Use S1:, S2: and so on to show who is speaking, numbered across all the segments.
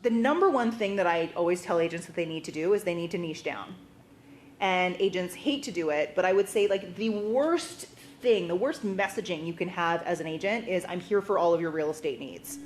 S1: The number one thing that I always tell agents that they need to do is they need to niche down. And agents hate to do it, but I would say like the worst thing, the worst messaging you can have as an agent is I'm here for all of your real estate needs.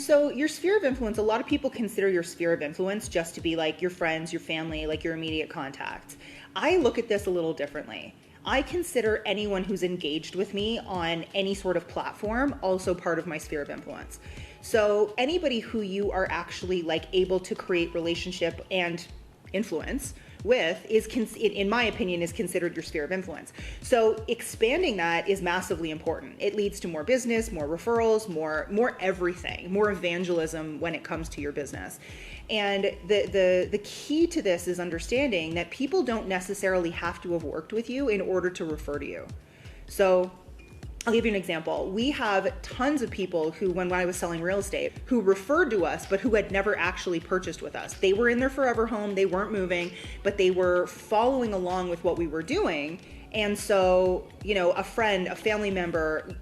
S1: So your sphere of influence, a lot of people consider your sphere of influence just to be like your friends, your family, like your immediate contacts. I look at this a little differently. I consider anyone who's engaged with me on any sort of platform also part of my sphere of influence. So anybody who you are actually like able to create relationship and influence with is, in my opinion, is considered your sphere of influence. So expanding that is massively important. It leads to more business, more referrals, more everything, more evangelism when it comes to your business. And the key to this is understanding that people don't necessarily have to have worked with you in order to refer to you. So I'll give you an example. We have tons of people who, when I was selling real estate, who referred to us, but who had never actually purchased with us. They were in their forever home, they weren't moving, but they were following along with what we were doing. And so, a friend, a family member,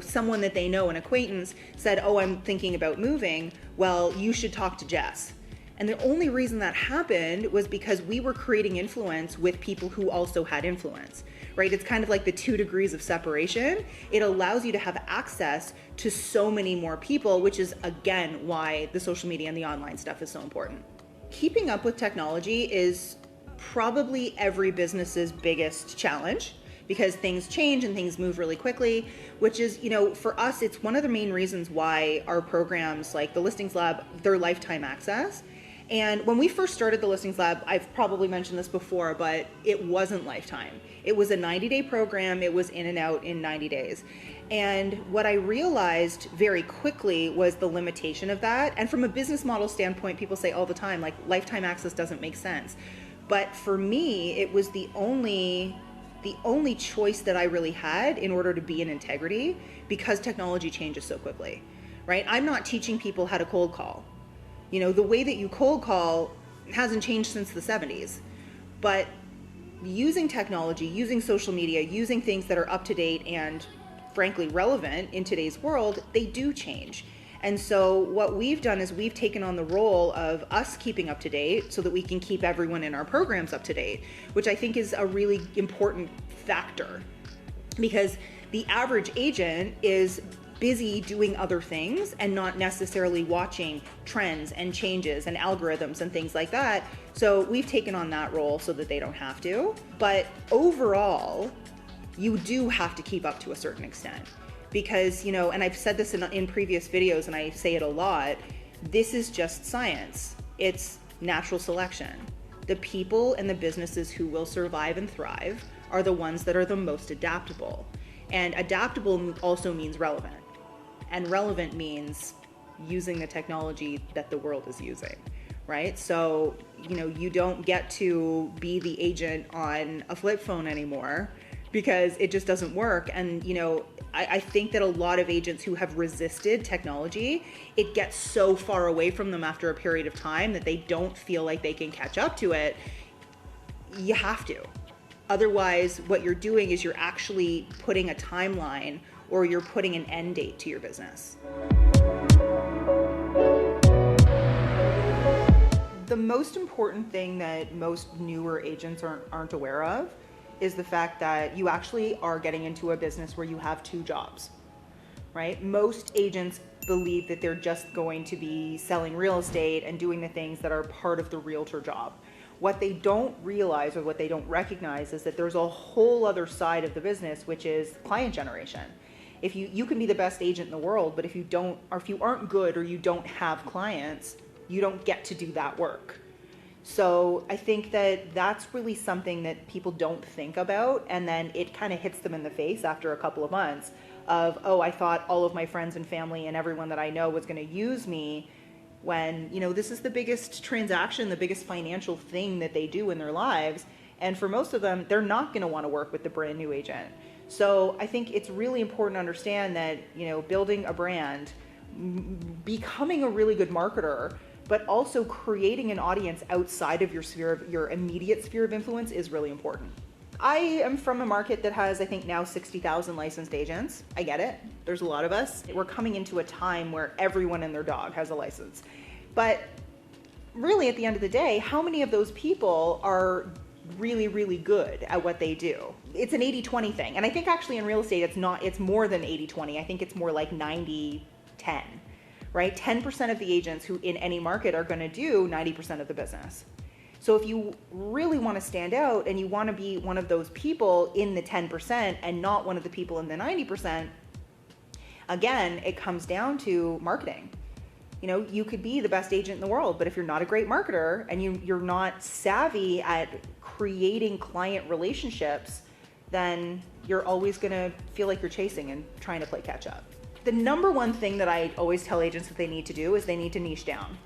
S1: someone that they know, an acquaintance, said, oh, I'm thinking about moving. Well, you should talk to Jess. And the only reason that happened was because we were creating influence with people who also had influence, right? It's kind of like the 2 degrees of separation. It allows you to have access to so many more people, which is, again, why the social media and the online stuff is so important. Keeping up with technology is probably every business's biggest challenge, because things change and things move really quickly, which is, for us, it's one of the main reasons why our programs like the Listings Lab, they're lifetime access. And when we first started the Listings Lab, I've probably mentioned this before, but it wasn't lifetime. It was a 90-day program. It was in and out in 90 days. And what I realized very quickly was the limitation of that. And from a business model standpoint, people say all the time, like, lifetime access doesn't make sense. But for me, it was the only choice that I really had in order to be in integrity, because technology changes so quickly, right? I'm not teaching people how to cold call. The way that you cold call hasn't changed since the 70s, but using technology, using social media, using things that are up to date and frankly relevant in today's world, they do change. And so what we've done is we've taken on the role of us keeping up to date so that we can keep everyone in our programs up to date, which I think is a really important factor, because the average agent is busy doing other things and not necessarily watching trends and changes and algorithms and things like that. So we've taken on that role so that they don't have to. But overall, you do have to keep up to a certain extent, because, and I've said this in previous videos and I say it a lot, this is just science. It's natural selection. The people and the businesses who will survive and thrive are the ones that are the most adaptable. And adaptable also means relevant. And relevant means using the technology that the world is using, right? So, you don't get to be the agent on a flip phone anymore, because it just doesn't work. And, I think that a lot of agents who have resisted technology, it gets so far away from them after a period of time that they don't feel like they can catch up to it. You have to. Otherwise, what you're doing is you're actually putting a timeline, or you're putting an end date to your business. The most important thing that most newer agents aren't aware of is the fact that you actually are getting into a business where you have 2 jobs, right? Most agents believe that they're just going to be selling real estate and doing the things that are part of the realtor job. What they don't realize, or what they don't recognize, is that there's a whole other side of the business, which is client generation. If you can be the best agent in the world, but if you aren't good, or you don't have clients, you don't get to do that work. So I think that that's really something that people don't think about, and then it kind of hits them in the face after a couple of months of, oh, I thought all of my friends and family and everyone that I know was going to use me, when, this is the biggest transaction, the biggest financial thing that they do in their lives. And for most of them, they're not going to want to work with the brand new agent. So I think it's really important to understand that, building a brand, becoming a really good marketer, but also creating an audience outside of your immediate sphere of influence is really important. I am from a market that has, I think now 60,000 licensed agents. I get it. There's a lot of us. We're coming into a time where everyone and their dog has a license. But really at the end of the day, how many of those people are really, really good at what they do? It's an 80-20 thing. And I think actually in real estate, it's more than 80-20. I think it's more like 90-10, right? 10% of the agents who in any market are going to do 90% of the business. So if you really want to stand out and you want to be one of those people in the 10% and not one of the people in the 90%, again, it comes down to marketing. You know, you could be the best agent in the world, but if you're not a great marketer and you're not savvy at creating client relationships, then you're always going to feel like you're chasing and trying to play catch up. The number one thing that I always tell agents that they need to do is they need to niche down.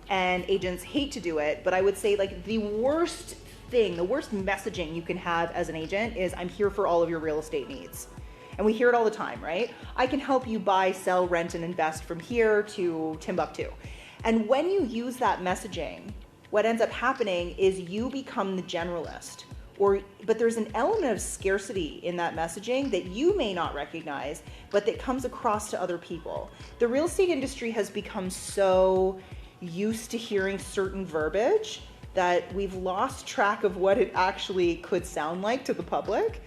S1: And agents hate to do it, but I would say like the worst messaging you can have as an agent is, I'm here for all of your real estate needs. And we hear it all the time, right? I can help you buy, sell, rent, and invest from here to Timbuktu. And when you use that messaging, what ends up happening is you become the generalist. But there's an element of scarcity in that messaging that you may not recognize, but that comes across to other people. The real estate industry has become so used to hearing certain verbiage that we've lost track of what it actually could sound like to the public.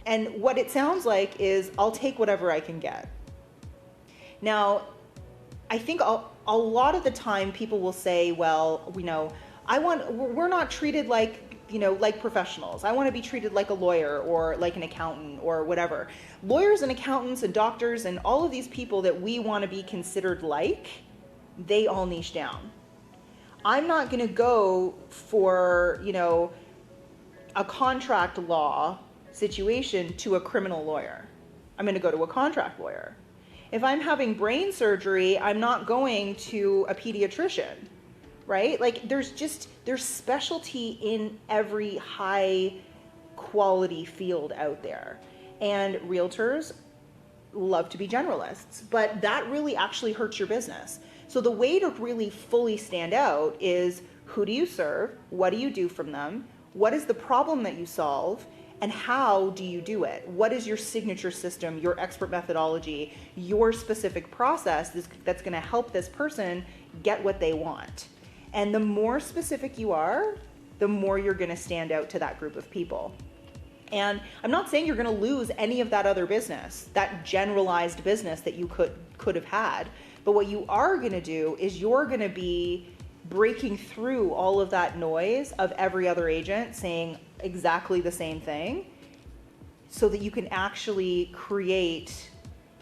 S1: And what it sounds like is, I'll take whatever I can get. Now, I think a lot of the time people will say, well, you know, we're not treated like, you know, like professionals. I want to be treated like a lawyer or like an accountant or whatever. Lawyers and accountants and doctors and all of these people that we want to be considered like, they all niche down. I'm not going to go for, you know, a contract law situation to a criminal lawyer. I'm going to go to a contract lawyer. If I'm having brain surgery, I'm not going to a pediatrician, right? Like there's specialty in every high quality field out there. And realtors love to be generalists, but that really actually hurts your business. So the way to really fully stand out is, who do you serve? What do you do from them? What is the problem that you solve? And how do you do it? What is your signature system, your expert methodology, your specific process that's going to help this person get what they want? And the more specific you are, the more you're going to stand out to that group of people. And I'm not saying you're going to lose any of that other business, that generalized business that you could have had. But what you are going to do is you're going to be breaking through all of that noise of every other agent saying exactly the same thing, so that you can actually create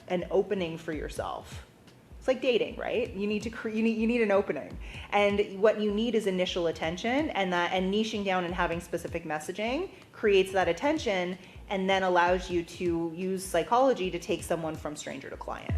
S1: an opening for yourself. It's like dating, right? You need an opening, and what you need is initial attention, and niching down and having specific messaging creates that attention, and then allows you to use psychology to take someone from stranger to client.